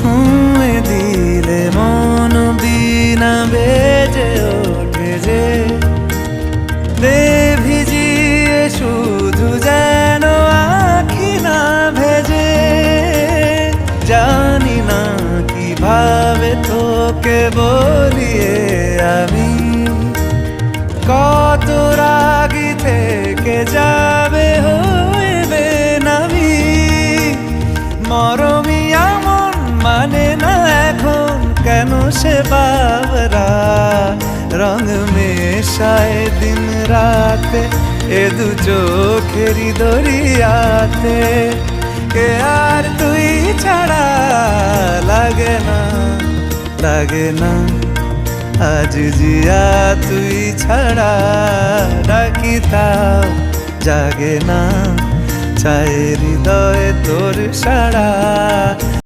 ছুঁয়ে দিলে মন বিনা বেজে ওঠে যে দে ভিজিয়ে শুধু যেন আখি না ভেজে। জানি না কিভাবে তোকে বলিয়ে আমি কত রাগি থেকে যাবে হইবে নামি। মরমি এমন মানে না এখন কেন সে বাবরা রং মেশায় দিন রাতে এ দু চোখেরি দরিয়াতে। কে আর তুই ছাড়া লাগে না লাগে না আজ জিয়া তুই ছাড়া ডাকি তাও জাগে না চায় হৃদয় তোর সাড়া।